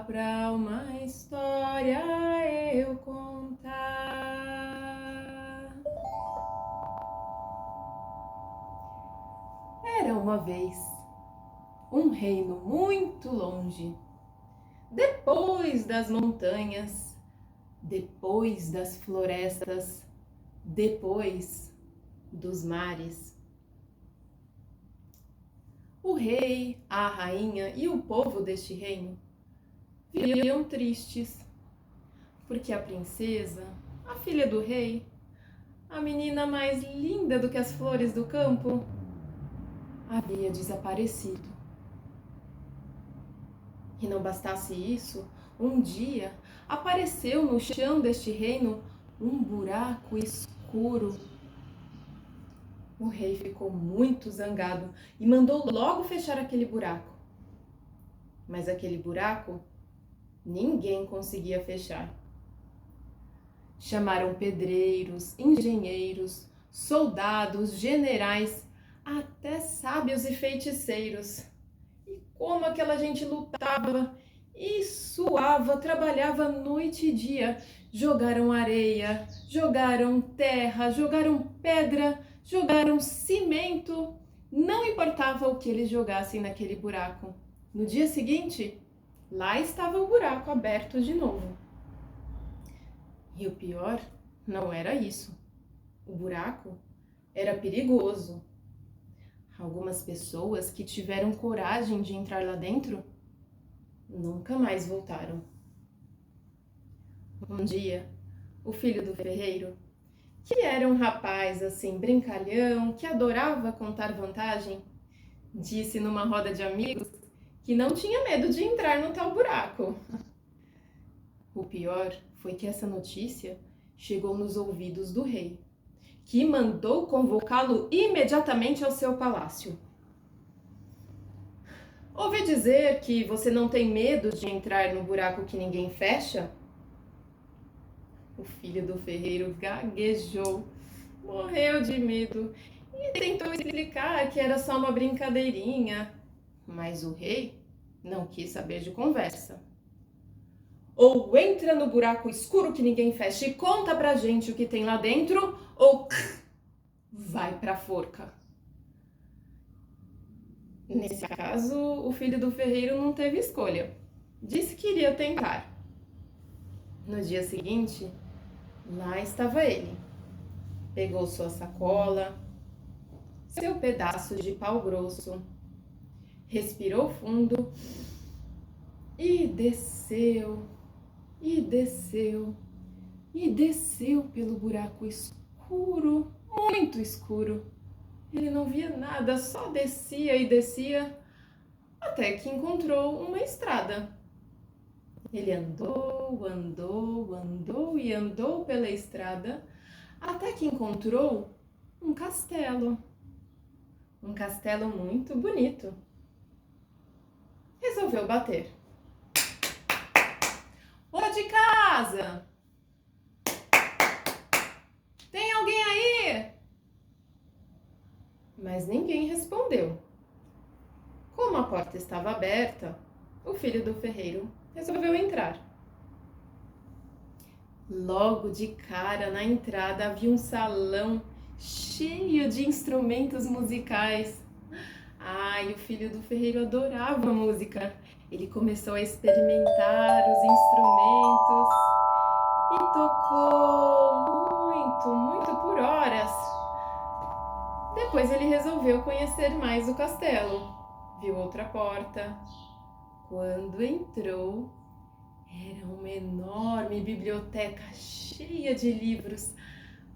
pra uma história eu contar. Era uma vez um reino muito longe, depois das montanhas, depois das florestas, depois dos mares. O rei, a rainha e o povo deste reino viviam tristes, porque a princesa, a filha do rei, a menina mais linda do que as flores do campo, havia desaparecido. E não bastasse isso, um dia apareceu no chão deste reino um buraco escuro. O rei ficou muito zangado e mandou logo fechar aquele buraco. Mas aquele buraco ninguém conseguia fechar. Chamaram pedreiros, engenheiros, soldados, generais, até sábios e feiticeiros. E como aquela gente lutava e suava, trabalhava noite e dia. Jogaram areia, jogaram terra, jogaram pedra, jogaram cimento. Não importava o que eles jogassem naquele buraco. No dia seguinte, lá estava o buraco aberto de novo. E o pior não era isso. O buraco era perigoso. Algumas pessoas que tiveram coragem de entrar lá dentro nunca mais voltaram. Um dia, o filho do ferreiro, que era um rapaz assim brincalhão, que adorava contar vantagem, disse numa roda de amigos que não tinha medo de entrar no tal buraco. O pior foi que essa notícia chegou nos ouvidos do rei, que mandou convocá-lo imediatamente ao seu palácio. Ouvi dizer que você não tem medo de entrar no buraco que ninguém fecha? O filho do ferreiro gaguejou, morreu de medo e tentou explicar que era só uma brincadeirinha, mas o rei não quis saber de conversa. Ou entra no buraco escuro que ninguém fecha e conta pra gente o que tem lá dentro, ou vai pra forca. Nesse caso, o filho do ferreiro não teve escolha. Disse que iria tentar. No dia seguinte, lá estava ele. Pegou sua sacola, seu pedaço de pau grosso, respirou fundo e desceu, e desceu, e desceu pelo buraco escuro, muito escuro. Ele não via nada, só descia e descia, até que encontrou uma estrada. Ele andou, andou, andou e andou pela estrada, até que encontrou um castelo. Um castelo muito bonito. Resolveu bater. Ô de casa! Tem alguém aí? Mas ninguém respondeu. Como a porta estava aberta, o filho do ferreiro resolveu entrar. Logo de cara, na entrada, havia um salão cheio de instrumentos musicais. Ai, o filho do ferreiro adorava música. Ele começou a experimentar os instrumentos e tocou muito, muito por horas. Depois ele resolveu conhecer mais o castelo. Viu outra porta. Quando entrou, era uma enorme biblioteca cheia de livros.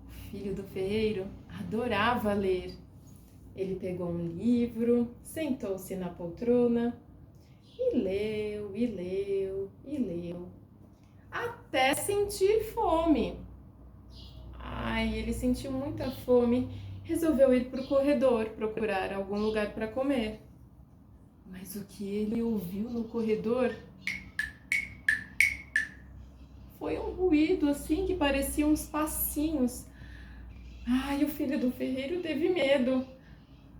O filho do ferreiro adorava ler. Ele pegou um livro, sentou-se na poltrona e leu, e leu, e leu, até sentir fome. Ai, ele sentiu muita fome, resolveu ir para o corredor procurar algum lugar para comer. Mas o que ele ouviu no corredor foi um ruído assim que parecia uns passinhos. Ai, o filho do ferreiro teve medo,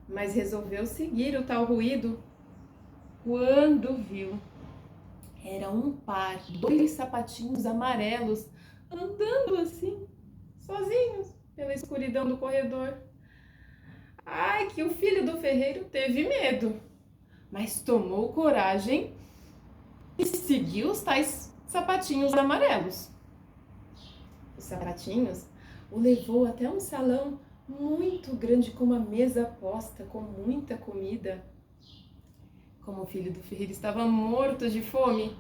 mas resolveu seguir o tal ruído. Quando viu, Era um par, dois sapatinhos amarelos, andando assim, sozinhos, pela escuridão do corredor. Ai, que o filho do ferreiro teve medo, mas tomou coragem e seguiu os tais sapatinhos amarelos. Os sapatinhos o levou até um salão muito grande, com uma mesa posta, com muita comida. Como o filho do ferreiro estava morto de fome,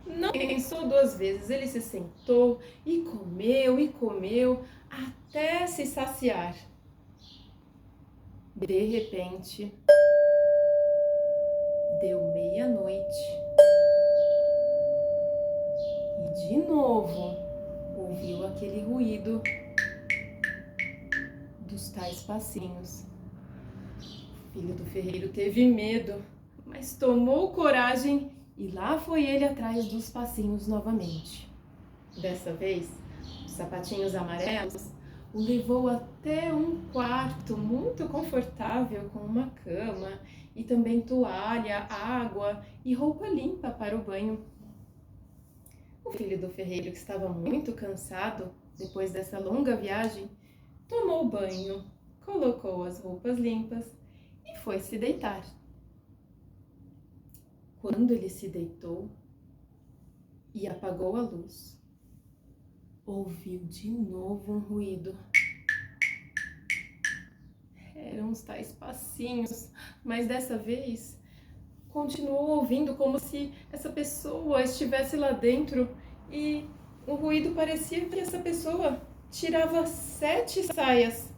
não pensou duas vezes. Ele se sentou e comeu, até se saciar. De repente, deu meia-noite e de novo ouviu aquele ruído dos tais passinhos. O filho do ferreiro teve medo, mas tomou coragem e lá foi ele atrás dos passinhos novamente. Dessa vez, os sapatinhos amarelos o levou até um quarto muito confortável, com uma cama e também toalha, água e roupa limpa para o banho. O filho do ferreiro, que estava muito cansado depois dessa longa viagem, tomou banho, colocou as roupas limpas e foi se deitar. Quando ele se deitou e apagou a luz, ouviu de novo um ruído. Eram os tais passinhos, mas dessa vez continuou ouvindo como se essa pessoa estivesse lá dentro, e o ruído parecia que essa pessoa tirava 7 saias.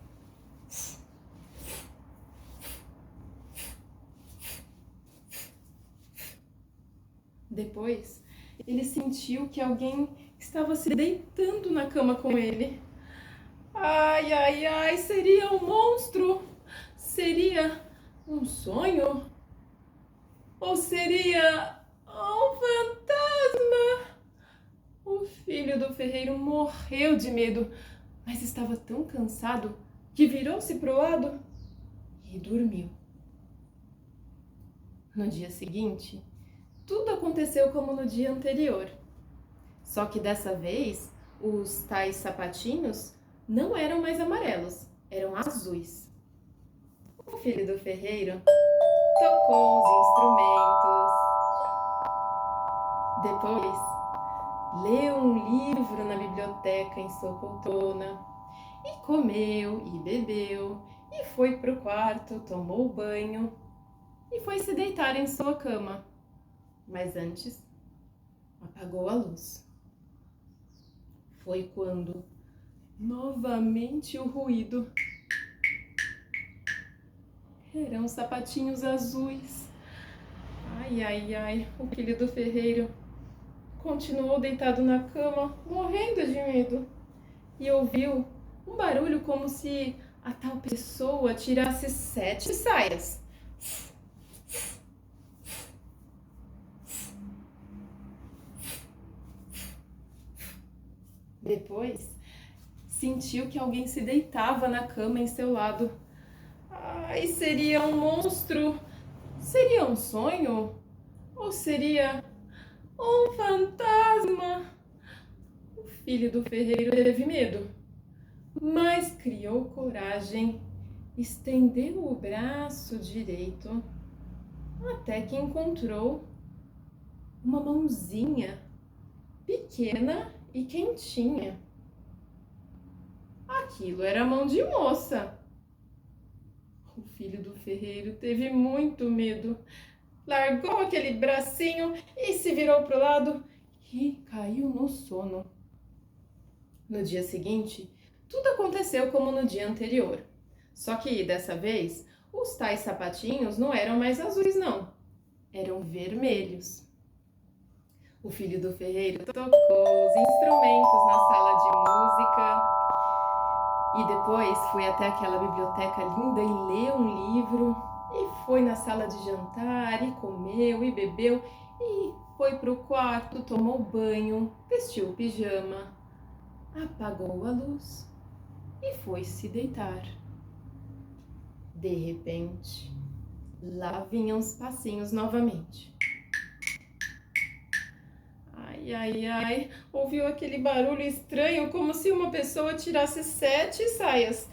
Depois, ele sentiu que alguém estava se deitando na cama com ele. Ai, ai, ai, seria um monstro? Seria um sonho? Ou seria um fantasma? O filho do ferreiro morreu de medo, mas estava tão cansado que virou-se para o lado e dormiu. No dia seguinte, tudo aconteceu como no dia anterior. Só que dessa vez, os tais sapatinhos não eram mais amarelos, eram azuis. O filho do ferreiro tocou os instrumentos. Depois, leu um livro na biblioteca em sua poltrona. E comeu e bebeu. E foi para o quarto, tomou banho. E foi se deitar em sua cama. Mas antes, apagou a luz. Foi quando novamente o ruído. Eram sapatinhos azuis. Ai, ai, ai, o filho do ferreiro continuou deitado na cama, morrendo de medo. E ouviu um barulho como se a tal pessoa tirasse 7 saias. Depois, sentiu que alguém se deitava na cama em seu lado. Ai, seria um monstro? Seria um sonho? Ou seria um fantasma? O filho do ferreiro teve medo, mas criou coragem, estendeu o braço direito, até que encontrou uma mãozinha pequena e quentinha. Aquilo era a mão de moça. O filho do ferreiro teve muito medo, largou aquele bracinho e se virou para o lado e caiu no sono. No dia seguinte, tudo aconteceu como no dia anterior. Só que dessa vez, os tais sapatinhos não eram mais azuis, não. Eram vermelhos. O filho do ferreiro tocou os instrumentos na sala de música e depois foi até aquela biblioteca linda e leu um livro, e foi na sala de jantar e comeu e bebeu e foi para o quarto, tomou banho, vestiu o pijama, apagou a luz e foi se deitar. De repente, lá vinham os passinhos novamente. Ai, ai, ai, ouviu aquele barulho estranho, como se uma pessoa tirasse 7 saias.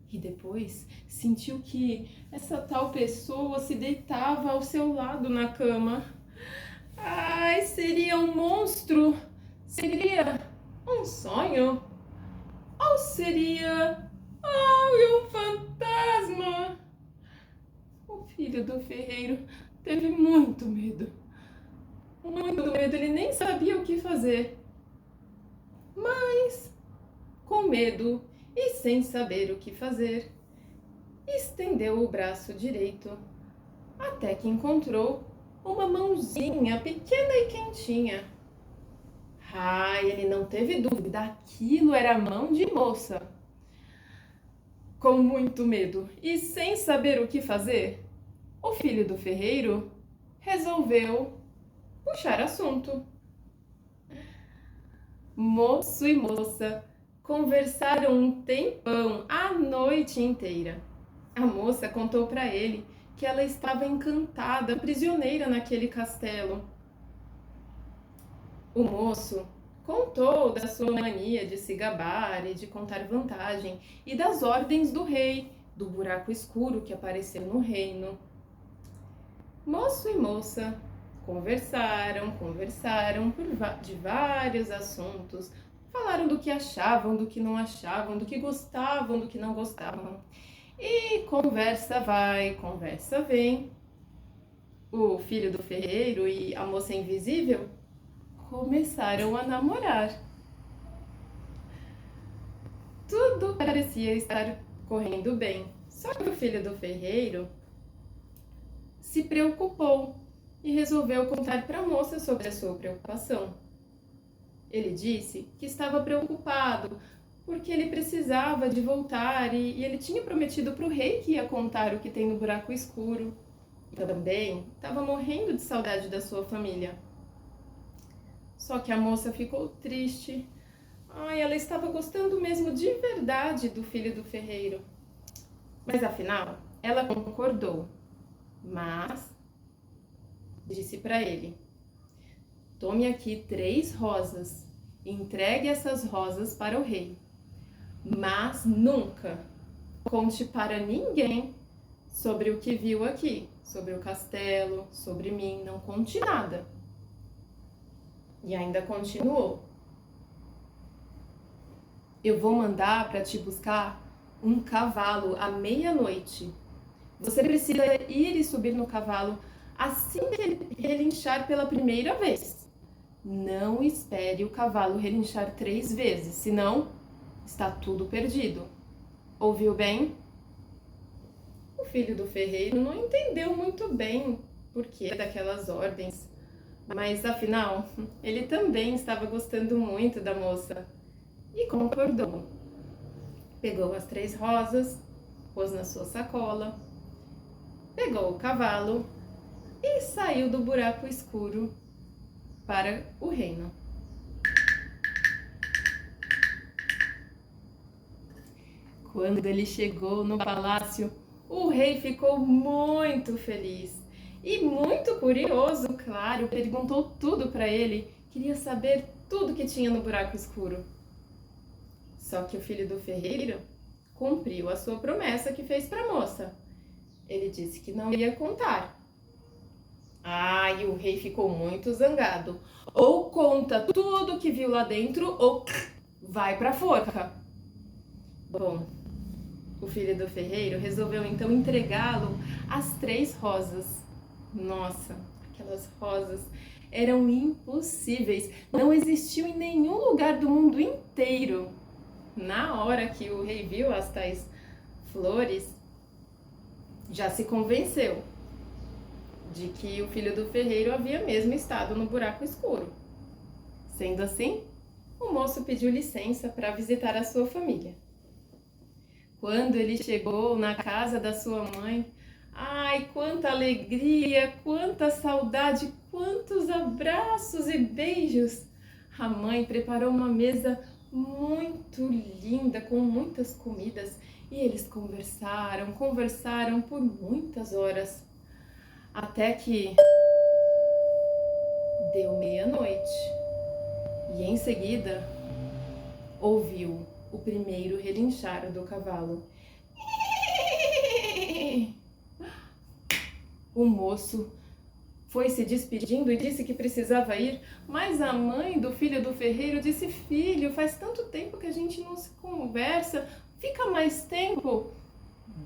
E depois sentiu que essa tal pessoa se deitava ao seu lado na cama. Ai, seria um monstro? Seria um sonho? Ou seria, ai, um fantasma? O filho do ferreiro teve muito medo. Muito medo, ele nem sabia o que fazer. Mas, com medo e sem saber o que fazer, estendeu o braço direito até que encontrou uma mãozinha pequena e quentinha. Ai, ele não teve dúvida, aquilo era a mão de moça. Com muito medo e sem saber o que fazer, o filho do ferreiro resolveu puxar assunto. Moço e moça conversaram um tempão, a noite inteira. A moça contou para ele que ela estava encantada, prisioneira naquele castelo. O moço contou da sua mania de se gabar e de contar vantagem e das ordens do rei, do buraco escuro que apareceu no reino. Moço e moça conversaram de vários assuntos. Falaram do que achavam, do que não achavam, do que gostavam, do que não gostavam. E conversa vai, conversa vem. O filho do ferreiro e a moça invisível começaram a namorar. Tudo parecia estar correndo bem. Só que o filho do ferreiro se preocupou e resolveu contar para a moça sobre a sua preocupação. Ele disse que estava preocupado porque ele precisava de voltar e ele tinha prometido para o rei que ia contar o que tem no buraco escuro. E também estava morrendo de saudade da sua família. Só que a moça ficou triste. Ai, ela estava gostando mesmo de verdade do filho do ferreiro. Mas afinal, ela concordou. Mas disse para ele: tome aqui 3 rosas, entregue essas rosas para o rei, mas nunca conte para ninguém sobre o que viu aqui, sobre o castelo, sobre mim, não conte nada. E ainda continuou: eu vou mandar para te buscar um cavalo à meia-noite. Você precisa ir e subir no cavalo assim que ele relinchar pela primeira vez. Não espere o cavalo relinchar 3 vezes, senão está tudo perdido. Ouviu bem? O filho do ferreiro não entendeu muito bem o porquê daquelas ordens, mas afinal, ele também estava gostando muito da moça e concordou. Pegou as 3 rosas, pôs na sua sacola, pegou o cavalo e saiu do buraco escuro para o reino. Quando ele chegou no palácio, o rei ficou muito feliz e muito curioso, claro, perguntou tudo para ele, queria saber tudo que tinha no buraco escuro. Só que o filho do ferreiro cumpriu a sua promessa que fez para a moça. Ele disse que não ia contar. E o rei ficou muito zangado. Ou conta tudo que viu lá dentro, ou vai pra forca. Bom, o filho do ferreiro resolveu então entregá-lo as 3 rosas. Nossa, aquelas rosas eram impossíveis. Não existiu em nenhum lugar do mundo inteiro. Na hora que o rei viu as tais flores, já se convenceu de que o filho do ferreiro havia mesmo estado no buraco escuro. Sendo assim, o moço pediu licença para visitar a sua família. Quando ele chegou na casa da sua mãe, ai, quanta alegria, quanta saudade, quantos abraços e beijos! A mãe preparou uma mesa muito linda, com muitas comidas, E eles conversaram, conversaram por muitas horas, até que deu meia-noite. E em seguida, ouviu o primeiro relinchar do cavalo. O moço foi se despedindo e disse que precisava ir, mas a mãe do filho do ferreiro disse: filho, faz tanto tempo que a gente não se conversa, fica mais tempo.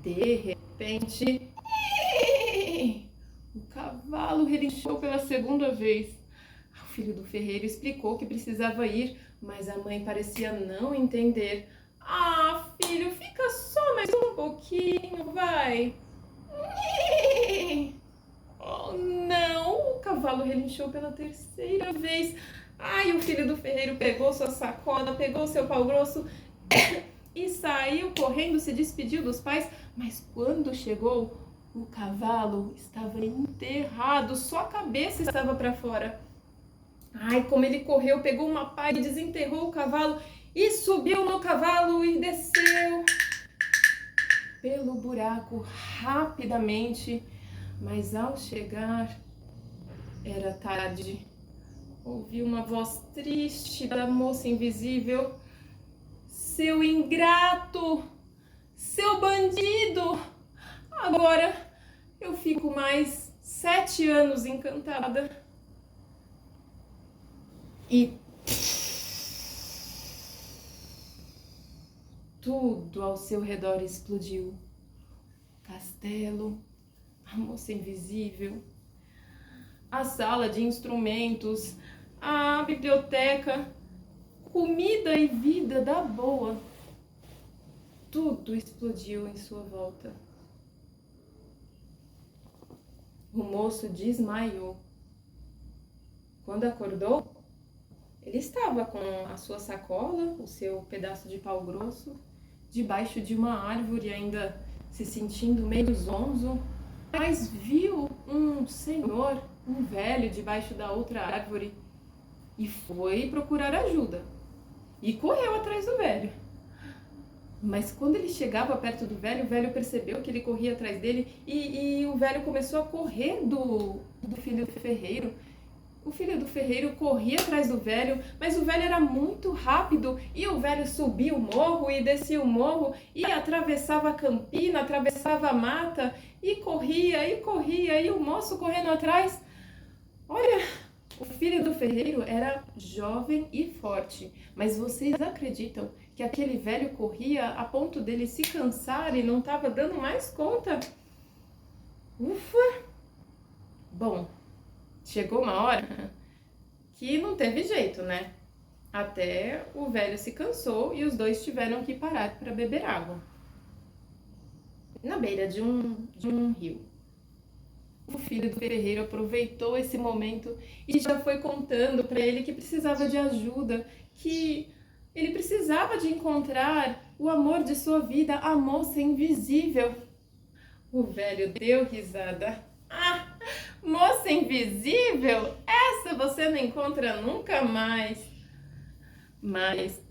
De repente, o cavalo relinchou pela segunda vez. O filho do ferreiro explicou que precisava ir, mas a mãe parecia não entender. Ah, filho, fica só mais um pouquinho, vai. Oh, não! O cavalo relinchou pela terceira vez. Ai, o filho do ferreiro pegou sua sacola, pegou seu pau grosso e saiu correndo, se despediu dos pais. Mas quando chegou, o cavalo estava enterrado, só a cabeça estava para fora. Ai, como ele correu, pegou uma pá e desenterrou o cavalo e subiu no cavalo e desceu pelo buraco rapidamente. Mas ao chegar, era tarde. Ouvi uma voz triste da moça invisível. Seu ingrato! Seu bandido! Agora eu fico mais 7 anos encantada. E tudo ao seu redor explodiu. Castelo, a moça invisível, a sala de instrumentos, a biblioteca, comida e vida da boa. Tudo explodiu em sua volta. O moço desmaiou. Quando acordou, ele estava com a sua sacola, o seu pedaço de pau grosso, debaixo de uma árvore, ainda se sentindo meio zonzo, mas viu um senhor, um velho, debaixo da outra árvore e foi procurar ajuda. E correu atrás do velho. Mas quando ele chegava perto do velho, o velho percebeu que ele corria atrás dele e o velho começou a correr do filho do ferreiro. O filho do ferreiro corria atrás do velho, mas o velho era muito rápido e o velho subia o morro e descia o morro e atravessava a campina, atravessava a mata e corria e o moço correndo atrás. Olha, o filho do ferreiro era jovem e forte, mas vocês acreditam que aquele velho corria a ponto dele se cansar e não estava dando mais conta? Ufa! Bom, chegou uma hora que não teve jeito, né? Até o velho se cansou e os dois tiveram que parar para beber água. Na beira de um rio. O filho do ferreiro aproveitou esse momento e já foi contando para ele que precisava de ajuda, que ele precisava de encontrar o amor de sua vida, a moça invisível. O velho deu risada. Ah, moça invisível? Essa você não encontra nunca mais. Mas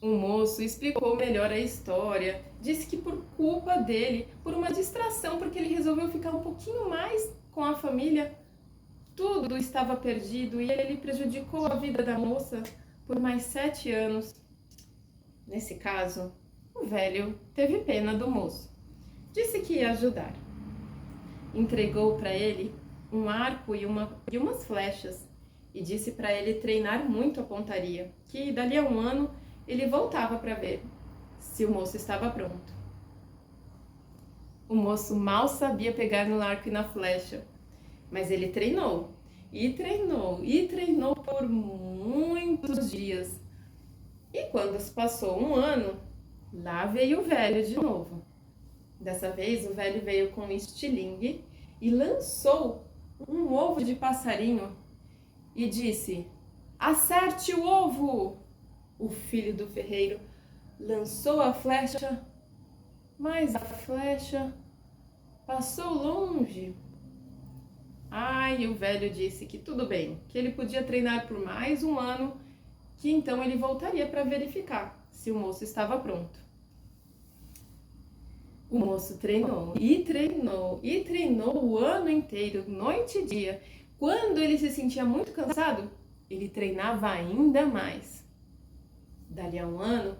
o moço explicou melhor a história. Disse que por culpa dele, por uma distração, porque ele resolveu ficar um pouquinho mais com a família, tudo estava perdido e ele prejudicou a vida da moça por mais 7 anos. Nesse caso, o velho teve pena do moço. Disse que ia ajudar. Entregou para ele um arco e umas flechas e disse para ele treinar muito a pontaria, que dali a 1 ano ele voltava para ver se o moço estava pronto. O moço mal sabia pegar no arco e na flecha, mas ele treinou e treinou e treinou por muitos dias. E quando se passou 1 ano, lá veio o velho de novo. Dessa vez o velho veio com um estilingue e lançou um ovo de passarinho e disse: acerte o ovo! O filho do ferreiro lançou a flecha, mas a flecha passou longe. Ai, o velho disse que tudo bem, que ele podia treinar por mais 1 ano, que então ele voltaria para verificar se o moço estava pronto. O moço treinou e treinou e treinou o ano inteiro, noite e dia. Quando ele se sentia muito cansado, ele treinava ainda mais. Dali a um ano,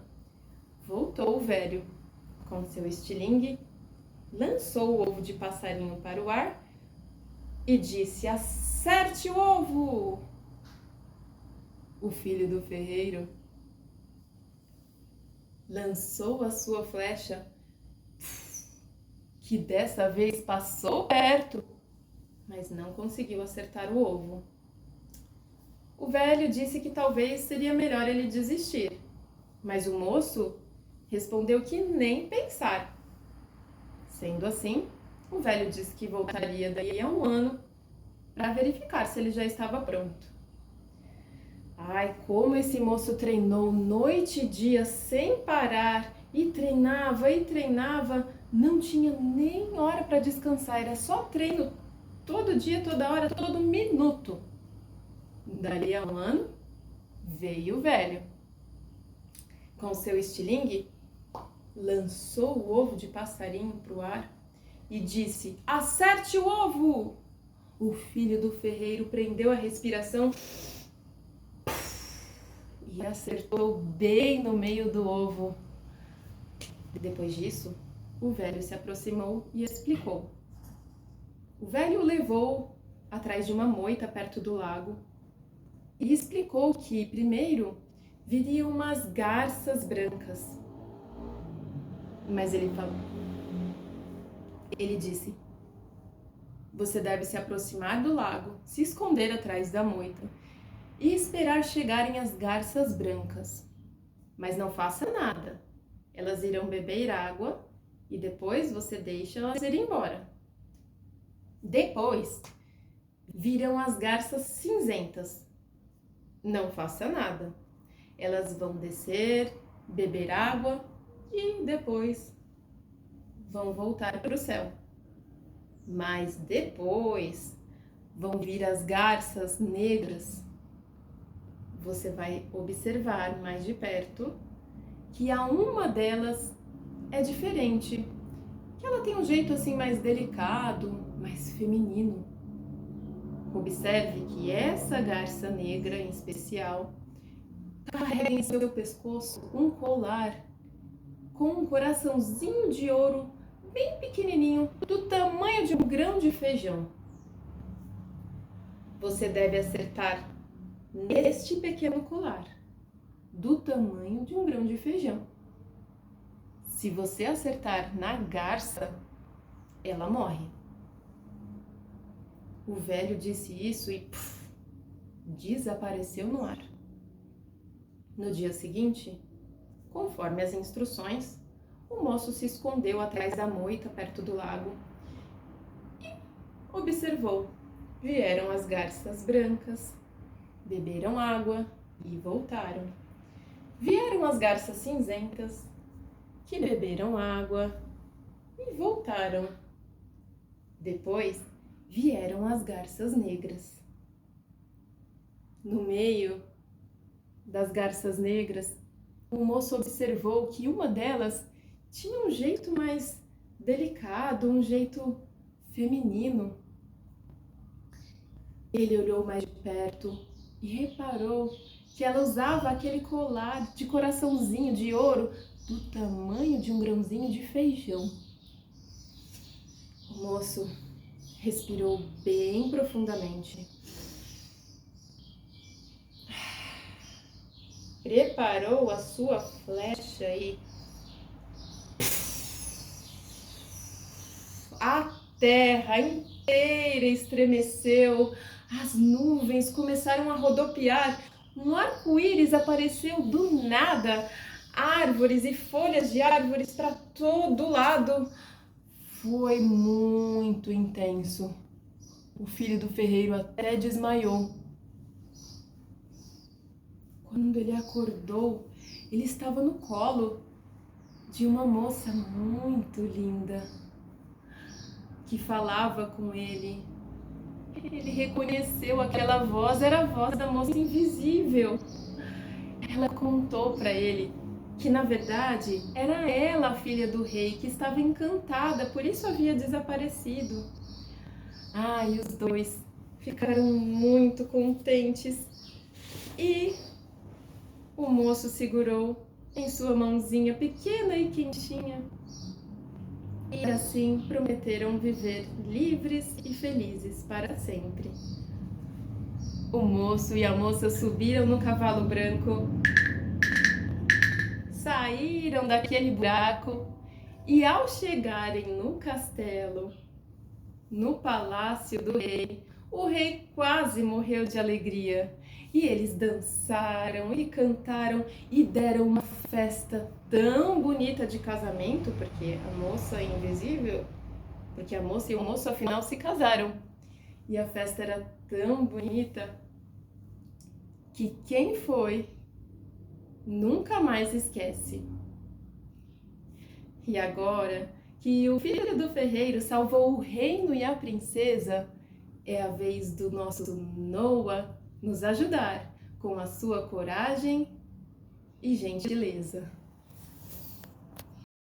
voltou o velho com seu estilingue, lançou o ovo de passarinho para o ar e disse: acerte o ovo! O filho do ferreiro lançou a sua flecha, que dessa vez passou perto, mas não conseguiu acertar o ovo. O velho disse que talvez seria melhor ele desistir, mas o moço respondeu que nem pensar. Sendo assim, o velho disse que voltaria daí a um ano para verificar se ele já estava pronto. Ai, como esse moço treinou noite e dia sem parar, e treinava, não tinha nem hora para descansar, era só treino todo dia, toda hora, todo minuto. Dali a um ano, veio o velho. Com seu estilingue, lançou o ovo de passarinho para o ar e disse: acerte o ovo! O filho do ferreiro prendeu a respiração e acertou bem no meio do ovo. Depois disso, o velho se aproximou e explicou. O velho o levou atrás de uma moita perto do lago e explicou que primeiro viriam umas garças brancas. Mas ele disse: você deve se aproximar do lago, se esconder atrás da moita e esperar chegarem as garças brancas. Mas não faça nada. Elas irão beber água e depois você deixa elas ir embora. Depois virão as garças cinzentas. Não faça nada. Elas vão descer, beber água e depois vão voltar para o céu. Mas depois vão vir as garças negras. Você vai observar mais de perto que a uma delas é diferente, que ela tem um jeito assim mais delicado, mais feminino. Observe que essa garça negra em especial carrega em seu pescoço um colar com um coraçãozinho de ouro bem pequenininho, do tamanho de um grão de feijão. Você deve acertar neste pequeno colar, do tamanho de um grão de feijão. Se você acertar na garça, ela morre. O velho disse isso e desapareceu no ar. No dia seguinte, conforme as instruções, o moço se escondeu atrás da moita perto do lago e observou. Vieram as garças brancas, beberam água e voltaram. Vieram as garças cinzentas, que beberam água e voltaram. Depois vieram as garças negras. No meio das garças negras, o moço observou que uma delas tinha um jeito mais delicado, um jeito feminino. Ele olhou mais de perto e reparou que ela usava aquele colar de coraçãozinho de ouro do tamanho de um grãozinho de feijão. O moço respirou bem profundamente. Preparou a sua flecha e a terra inteira estremeceu, as nuvens começaram a rodopiar, um arco-íris apareceu do nada, árvores e folhas de árvores para todo lado. Foi muito intenso. O filho do ferreiro até desmaiou. Quando ele acordou, ele estava no colo de uma moça muito linda que falava com ele. Ele reconheceu aquela voz, era a voz da moça invisível. Ela contou para ele que na verdade era ela a filha do rei que estava encantada, por isso havia desaparecido. E os dois ficaram muito contentes e o moço segurou em sua mãozinha pequena e quentinha. E assim prometeram viver livres e felizes para sempre. O moço e a moça subiram no cavalo branco, saíram daquele buraco e, ao chegarem no castelo, no palácio do rei, o rei quase morreu de alegria. E eles dançaram e cantaram e deram uma festa tão bonita de casamento, porque a moça invisível, porque a moça e o moço afinal se casaram. E a festa era tão bonita que quem foi nunca mais esquece. E agora que o filho do ferreiro salvou o reino e a princesa, é a vez do nosso Noah nos ajudar com a sua coragem e gentileza.